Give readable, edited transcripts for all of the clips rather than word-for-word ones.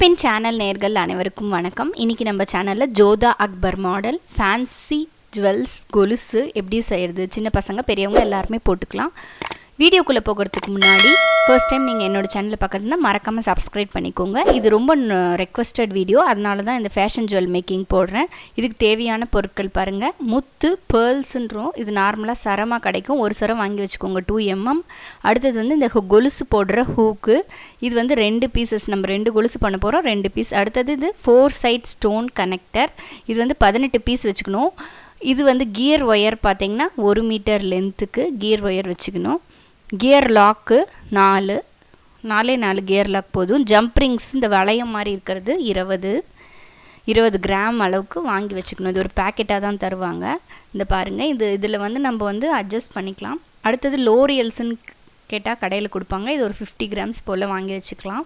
Vipin channel நேயர்கள் அனைவருக்கும் வணக்கம். இன்னைக்கு நம்ம சேனல்ல Jodha Akbar model fancy jewels கொலுசு எப்படி செய்யறது, சின்ன பசங்க பெரியவங்க எல்லாருமே போட்டுக்கலாம். வீடியோக்குள்ளே போகிறதுக்கு முன்னாடி ஃபர்ஸ்ட் டைம் நீங்கள் என்னோட சேனலை பார்க்குறதுனா மறக்காமல் சப்ஸ்கிரைப் பண்ணிக்கோங்க. இது ரொம்ப ரெக்வஸ்டட் வீடியோ, அதனால தான் இந்த ஃபேஷன் ஜுவல் மேக்கிங் போடுறேன். இதுக்கு தேவையான பொருட்கள் பாருங்கள். முத்து பேர்ல்ஸுன்றோம், இது நார்மலாக சரமாக கிடைக்கும். ஒரு சரம் வாங்கி வச்சுக்கோங்க, 2 mm. அடுத்தது வந்து இந்த கொலுசு போடுற ஹூக்கு, இது வந்து 2 பீசஸ், நம்ம 2 கொலுசு பண்ண போகிறோம், 2 பீஸ். அடுத்தது இது 4 சைட் ஸ்டோன் கனெக்டர், இது வந்து 18 பீஸ் வச்சுக்கணும். இது வந்து கியர் ஒயர் பார்த்தீங்கன்னா 1 மீட்டர் லென்த்துக்கு கியர் ஒயர் வச்சுக்கணும். கியர் லாக்கு 4 கியர் லாக் போதும். ஜம்ப் ரிங்ஸ் இந்த வளையம் மாதிரி இருக்கிறது 20 கிராம் அளவுக்கு வாங்கி வச்சுக்கணும். இது ஒரு பேக்கெட்டாக தான் தருவாங்க. இந்த பாருங்கள், இதில் வந்து நம்ம வந்து அட்ஜஸ்ட் பண்ணிக்கலாம். அடுத்தது லோரியல்ஸ்ன்னு கேட்டால் கடையில் கொடுப்பாங்க, இது ஒரு 50 கிராம்ஸ் போல் வாங்கி வச்சுக்கலாம்.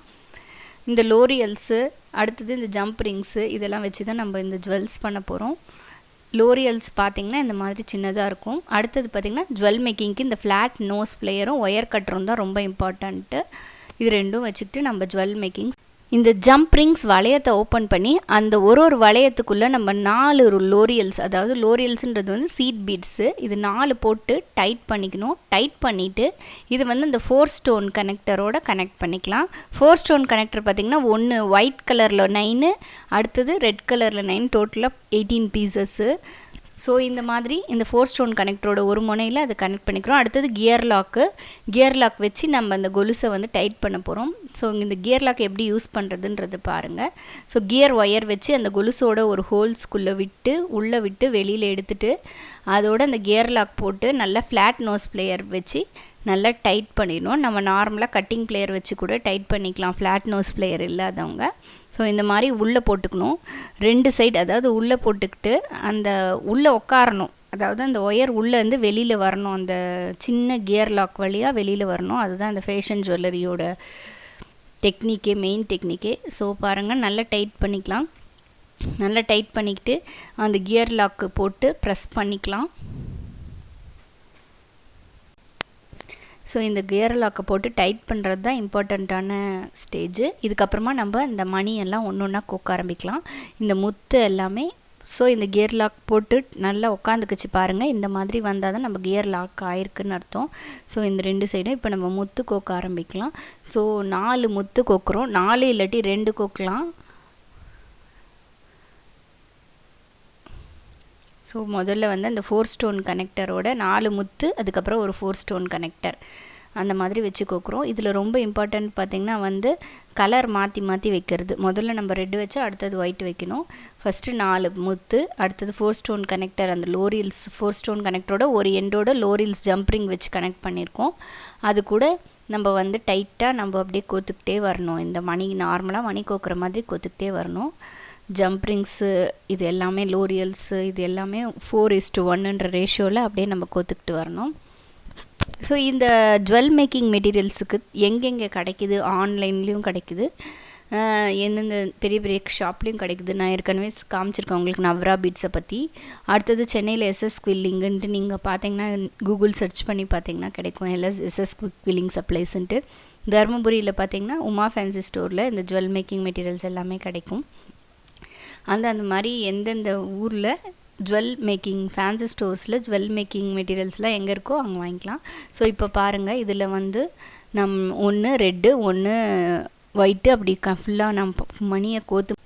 இந்த லோரியல்ஸு, அடுத்தது இந்த ஜம்ப் ரிங்ஸு, இதெல்லாம் வச்சு தான் நம்ம இந்த ஜுவல்ஸ் பண்ண போகிறோம். லோரியல்ஸ் பார்த்திங்கன்னா இந்த மாதிரி சின்னதாக இருக்கும். அடுத்தது பார்த்திங்கன்னா ஜுவல் மேக்கிங்க்கு இந்த ஃப்ளாட் நோஸ் பிளேயரும் ஒயர் கட்டரும் தான் ரொம்ப இம்பார்ட்டண்ட்டு. இது ரெண்டும் வச்சுக்கிட்டு நம்ம ஜுவல் மேக்கிங். இந்த ஜம்ப் ரிங்ஸ் வளையத்தை ஓப்பன் பண்ணி அந்த ஒரு வளையத்துக்குள்ளே நம்ம 4 லோரியல்ஸ், அதாவது லோரியல்ஸுன்றது வந்து சீட் பீட்ஸு, இது 4 போட்டு டைட் பண்ணிக்கணும். டைட் பண்ணிவிட்டு இது வந்து இந்த 4 ஸ்டோன் கனெக்டரோட கனெக்ட் பண்ணிக்கலாம். 4 ஸ்டோன் கனெக்டர் பார்த்திங்கன்னா ஒன்று ஒயிட் கலரில் 9, அடுத்தது ரெட் கலரில் 9, டோட்டலாக 18 பீசஸ்ஸு. ஸோ இந்த மாதிரி இந்த 4 ஸ்டோன் கனெக்டரோட ஒரு முனையில் அதை கனெக்ட் பண்ணிக்கிறோம். அடுத்தது கியர் லாக் வச்சு நம்ம அந்த கொலுசை வந்து டைட் பண்ண போகிறோம். ஸோ இந்த கியர் லாக் எப்படி யூஸ் பண்ணுறதுன்றது பாருங்கள். ஸோ கியர் ஒயர் வச்சு அந்த கொலுசோட ஒரு ஹோல்ஸ்குள்ளே உள்ளே விட்டு வெளியில் எடுத்துகிட்டு அதோட அந்த கியர் லாக் போட்டு நல்லா ஃப்ளாட் நோஸ் பிளேயர் வச்சு நல்லா டைட் பண்ணிடணும். நம்ம நார்மலாக கட்டிங் பிளேயர் வச்சு கூட டைட் பண்ணிக்கலாம், ஃப்ளாட் நோஸ் பிளேயர் இல்லாதவங்க. ஸோ இந்த மாதிரி உள்ளே போட்டுக்கணும் 2 சைடு, அதாவது உள்ளே போட்டுக்கிட்டு அந்த உள்ளே உட்காரணும், அதாவது அந்த ஒயர் உள்ளே வந்து வெளியில் வரணும், அந்த சின்ன கியர் லாக் வழியாக வெளியில் வரணும். அதுதான் அந்த ஃபேஷன் ஜுவல்லரியோட மெயின் டெக்னிக்கே. ஸோ பாருங்கள், நல்லா டைட் பண்ணிக்கலாம். நல்லா டைட் பண்ணிக்கிட்டு அந்த கியர் லாக்கு போட்டு ப்ரெஸ் பண்ணிக்கலாம். ஸோ இந்த கியர் லாக்கை போட்டு டைட் பண்ணுறது தான் இம்பார்ட்டண்ட்டான ஸ்டேஜு. இதுக்கப்புறமா நம்ம இந்த மணியெல்லாம் ஒன்று ஒன்றா கோக்க ஆரம்பிக்கலாம், இந்த முத்து எல்லாமே. ஸோ இந்த கியர் லாக் போட்டு நல்லா உட்காந்துக்குச்சு பாருங்கள். இந்த மாதிரி வந்தால் தான் நம்ம கியர் லாக் ஆயிருக்குன்னு அர்த்தம். ஸோ இந்த 2 சைடும் இப்போ நம்ம முத்து கோக்க ஆரம்பிக்கலாம். ஸோ 4 முத்து கோக்குறோம், 4 இல்லாட்டி 2 கோக்கலாம். ஸோ முதல்ல வந்து அந்த 4 ஸ்டோன் கனெக்டரோட 4 முத்து, அதுக்கப்புறம் ஒரு 4 ஸ்டோன் கனெக்டர், அந்த மாதிரி வச்சு கோக்குறோம். இதில் ரொம்ப இம்பார்ட்டண்ட் பார்த்திங்கன்னா வந்து கலர் மாற்றி வைக்கிறது. முதல்ல நம்ம ரெட் வச்சு அடுத்தது ஒயிட் வைக்கணும். ஃபஸ்ட்டு 4 முத்து, அடுத்தது 4 ஸ்டோன் கனெக்டர், அந்த லோரியல்ஸ் 4 ஸ்டோன் கனெக்டரோட ஒரு எண்டோட லோரியல்ஸ் ஜம்ப்ரிங் வச்சு கனெக்ட் பண்ணியிருக்கோம். அது கூட நம்ம வந்து டைட்டாக நம்ம அப்படியே கோத்துக்கிட்டே வரணும். இந்த மணி நார்மலாக மணி கோக்குற மாதிரி கோத்துக்கிட்டே வரணும். ஜம்ப்ரிங்ஸு இது எல்லாமே லோரியல்ஸு இது எல்லாமே 4:1ன்ற ரேஷியோவில் அப்படியே நம்ம கோத்துக்கிட்டு வரணும். ஸோ இந்த ஜுவல் மேக்கிங் மெட்டீரியல்ஸுக்கு எங்கெங்கே கிடைக்கிது, ஆன்லைன்லேயும் கிடைக்கிது, எந்தெந்த பெரிய ஷாப்லேயும் கிடைக்குது. நான் ஏற்கனவே காமிச்சிருக்கேன் உங்களுக்கு நவ்ரா பீட்ஸை பற்றி. அடுத்தது சென்னையில் SS குவில்லிங்குன்ட்டு நீங்கள் பார்த்தீங்கன்னா கூகுள் சர்ச் பண்ணி பார்த்தீங்கன்னா கிடைக்கும், SS குவில்லிங் சப்ளைஸுன்ட்டு. தருமபுரியில் பார்த்தீங்கன்னா உமா ஃபேன்சி ஸ்டோரில் இந்த ஜுவல் மேக்கிங் மெட்டீரியல்ஸ் எல்லாமே கிடைக்கும். அந்த மாதிரி எந்தெந்த ஊரில் ஜுவல் மேக்கிங் ஃபேன்சி ஸ்டோர்ஸில் ஜுவல் மேக்கிங் மெட்டீரியல்ஸ்லாம் எங்கே இருக்கோ அங்கே வாங்கிக்கலாம். ஸோ இப்போ பாருங்கள், இதில் வந்து ஒன்று ரெட்டு, ஒன்று ஒயிட்டு, அப்படி ஃபுல்லாக நம்ம மணியை கோத்து.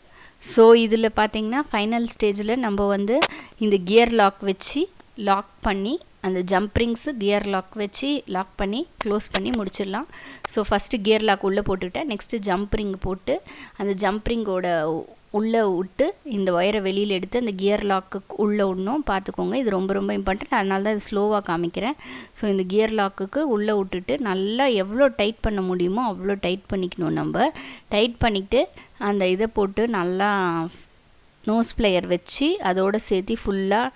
ஸோ இதில் பார்த்திங்கன்னா ஃபைனல் ஸ்டேஜில் நம்ம வந்து இந்த கியர் லாக் வச்சு லாக் பண்ணி அந்த ஜம்ப்ரிங்ஸு கியர் லாக் வச்சு லாக் பண்ணி க்ளோஸ் பண்ணி முடிச்சிடலாம். ஸோ ஃபஸ்ட்டு கியர் லாக் உள்ளே போட்டுக்கிட்டேன், நெக்ஸ்ட்டு ஜம்ப்ரிங் போட்டு அந்த ஜம்ப்ரிங்கோட உள்ளே விட்டு இந்த ஒயரை வெளியில் எடுத்து அந்த கியர் லாக்குக்கு உள்ளே விடணும். பார்த்துக்கோங்க, இது ரொம்ப இம்பார்ட்டன்ட், அதனால தான் இது ஸ்லோவாக காமிக்கிறேன். ஸோ இந்த கியர் லாக்குக்கு உள்ளே விட்டுட்டு நல்லா எவ்வளோ டைட் பண்ண முடியுமோ அவ்வளோ டைட் பண்ணிக்கணும். நம்ம டைட் பண்ணிவிட்டு அந்த இதை போட்டு நல்லா நோஸ் பிளேயர் வச்சு அதோடு சேர்த்து ஃபுல்லாக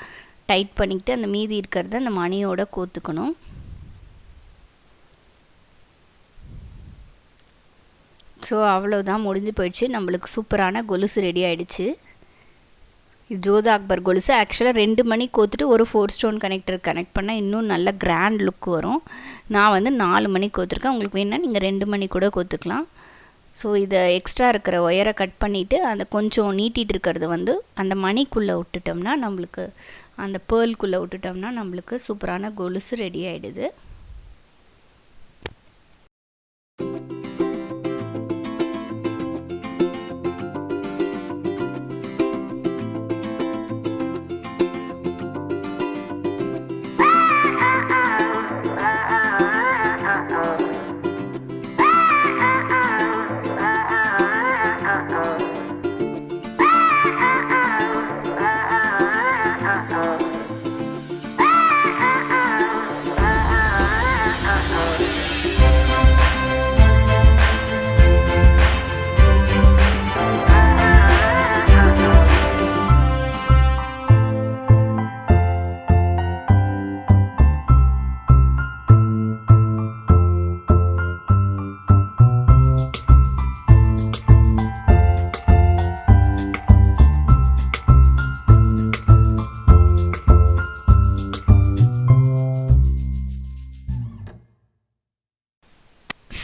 டைட் பண்ணிக்கிட்டு அந்த மீதி இருக்கிறத அந்த மணியோட கோத்துக்கணும். ஸோ அவ்வளோதான், முடிஞ்சு போயிடுச்சு. நம்மளுக்கு சூப்பரான கொலுசு ரெடி ஆகிடுச்சு. ஜோதா அக்பர் கொலுசு ஆக்சுவலாக 2 மணி கோத்துட்டு ஒரு 4 ஸ்டோன் கனெக்டர் கனெக்ட் பண்ணால் இன்னும் நல்ல கிராண்ட் லுக் வரும். நான் வந்து 4 மணி கோத்துருக்கேன். உங்களுக்கு வேணுன்னா நீங்கள் 2 மணி கூட கோத்துக்கலாம். ஸோ இதை எக்ஸ்ட்ரா இருக்கிற ஒயரை கட் பண்ணிவிட்டு அதை கொஞ்சம் நீட்டிகிட்டு இருக்கிறது வந்து அந்த மணிக்குள்ளே விட்டுட்டோம்னா நம்மளுக்கு அந்த பேர்ல்குள்ளே விட்டுட்டோம்னா நம்மளுக்கு சூப்பரான கொலுசு ரெடி ஆகிடுது.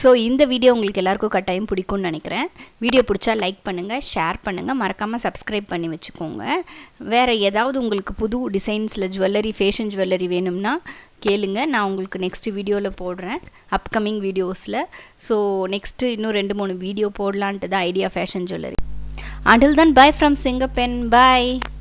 ஸோ இந்த வீடியோ உங்களுக்கு எல்லாருக்கும் கட்டாயம் பிடிக்கும்னு நினைக்கிறேன். வீடியோ பிடிச்சா லைக் பண்ணுங்கள், ஷேர் பண்ணுங்கள், மறக்காமல் சப்ஸ்கிரைப் பண்ணி வச்சுக்கோங்க. வேறு ஏதாவது உங்களுக்கு புது டிசைன்ஸில் ஜுவல்லரி, ஃபேஷன் ஜுவல்லரி வேணும்னா கேளுங்க, நான் உங்களுக்கு நெக்ஸ்ட்டு வீடியோவில் போடுறேன், அப்கமிங் வீடியோஸில். ஸோ நெக்ஸ்ட்டு இன்னும் 2-3 வீடியோ போடலான்ட்டு தான் idea fashion jewellery. Until then, bye from Singapen. Bye.